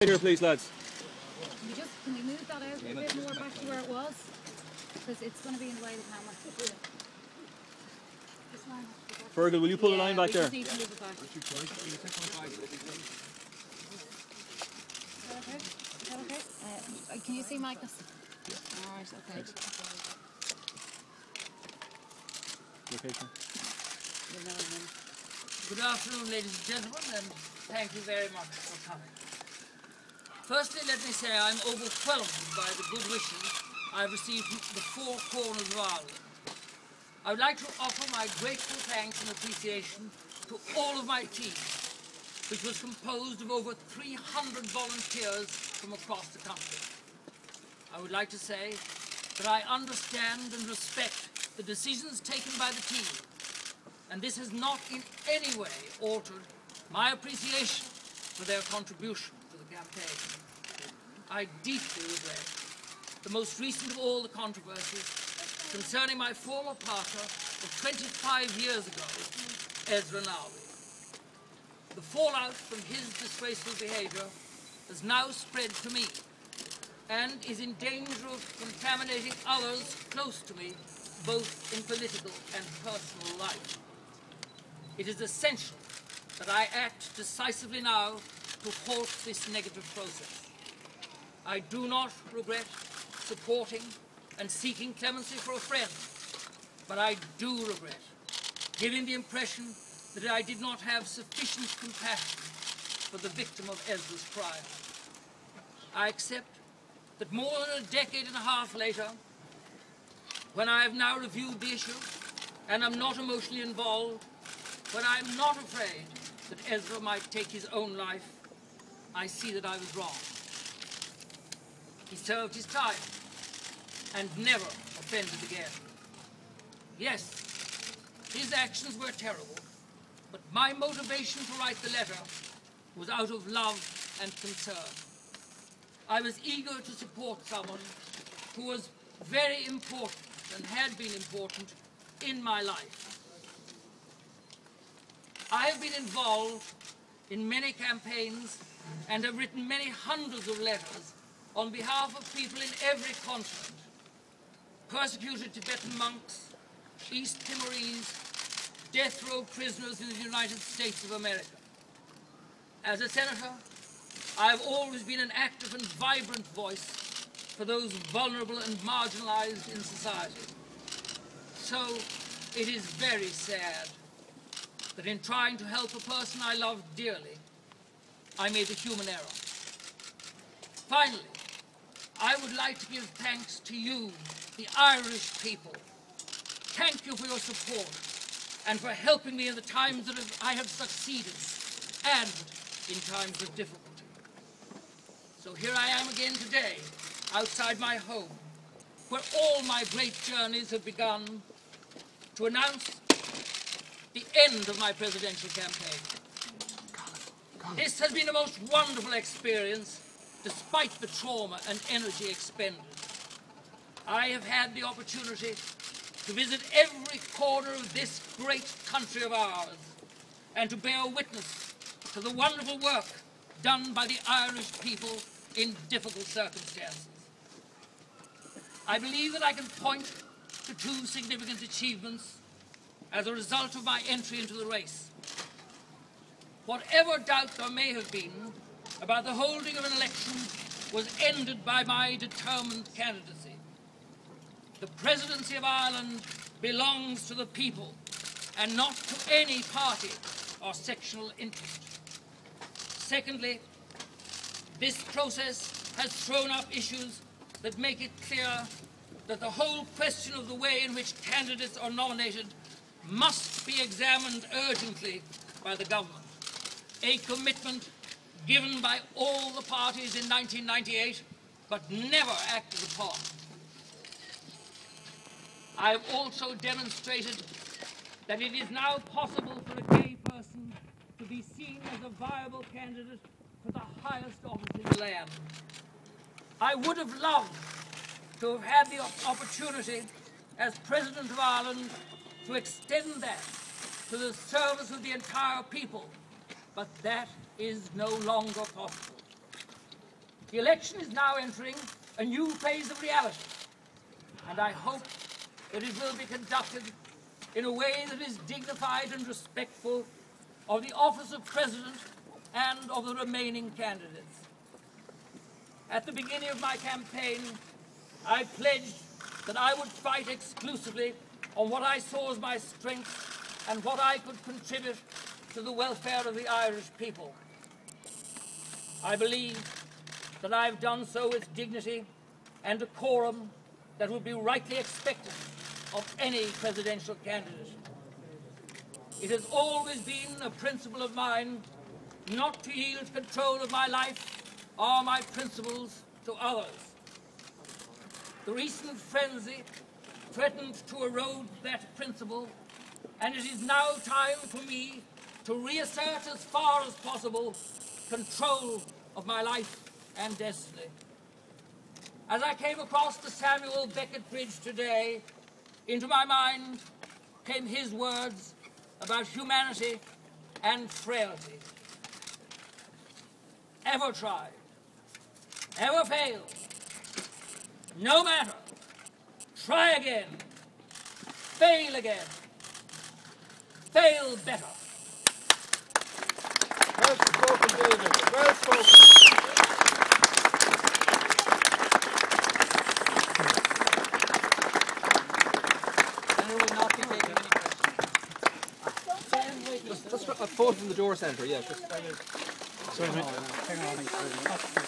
Here, please, lads. Can we move that out a bit more back to where it was? Because it's going to be in the way of the camera. Fergal, will you pull the line back there? Just need to move it back. Is that okay? Can you see Michael? Yeah. All right, okay. Location. Good afternoon, ladies and gentlemen, and thank you very much for coming. Firstly, let me say I'm overwhelmed by the good wishes I've received from the four corners of Ireland. I would like to offer my grateful thanks and appreciation to all of my team, which was composed of over 300 volunteers from across the country. I would like to say that I understand and respect the decisions taken by the team, and this has not in any way altered my appreciation for their contribution to the campaign. I deeply regret the most recent of all the controversies concerning my former partner of 25 years ago, Ezra Nowry. The fallout from his disgraceful behaviour has now spread to me and is in danger of contaminating others close to me, both in political and personal life. It is essential that I act decisively now to halt this negative process. I do not regret supporting and seeking clemency for a friend, but I do regret giving the impression that I did not have sufficient compassion for the victim of Ezra's crime. I accept that more than a decade and a half later, when I have now reviewed the issue and am not emotionally involved, when I am not afraid that Ezra might take his own life, I see that I was wrong. He served his time and never offended again. Yes, his actions were terrible, but my motivation to write the letter was out of love and concern. I was eager to support someone who was very important and had been important in my life. I have been involved in many campaigns and have written many hundreds of letters on behalf of people in every continent: persecuted Tibetan monks, East Timorese, death row prisoners in the United States of America. As a senator, I have always been an active and vibrant voice for those vulnerable and marginalized in society. So it is very sad that in trying to help a person I loved dearly, I made a human error. Finally, I would like to give thanks to you, the Irish people. Thank you for your support and for helping me in the times that I have succeeded and in times of difficulty. So here I am again today, outside my home, where all my great journeys have begun, to announce the end of my presidential campaign. This has been a most wonderful experience, despite the trauma and energy expended. I have had the opportunity to visit every corner of this great country of ours and to bear witness to the wonderful work done by the Irish people in difficult circumstances. I believe that I can point to two significant achievements as a result of my entry into the race. Whatever doubt there may have been about the holding of an election was ended by my determined candidacy. The presidency of Ireland belongs to the people and not to any party or sectional interest. Secondly, this process has thrown up issues that make it clear that the whole question of the way in which candidates are nominated must be examined urgently by the government. A commitment given by all the parties in 1998, but never acted upon. I have also demonstrated that it is now possible for a gay person to be seen as a viable candidate for the highest office in the land. I would have loved to have had the opportunity as President of Ireland to extend that to the service of the entire people, but that is no longer possible. The election is now entering a new phase of reality, and I hope that it will be conducted in a way that is dignified and respectful of the office of President and of the remaining candidates. At the beginning of my campaign, I pledged that I would fight exclusively on what I saw as my strengths and what I could contribute to the welfare of the Irish people. I believe that I've done so with dignity and decorum that would be rightly expected of any presidential candidate. It has always been a principle of mine not to yield control of my life or my principles to others. The recent frenzy threatened to erode that principle, and it is now time for me to reassert as far as possible control of my life and destiny. As I came across the Samuel Beckett Bridge today, into my mind came his words about humanity and frailty. Ever try, ever fail, no matter, try again, fail again, fail better. Well spoken, David. Well spoken. And we will not be taking any questions. Just a photo from the door centre, yeah. Sorry, mate. Hang on.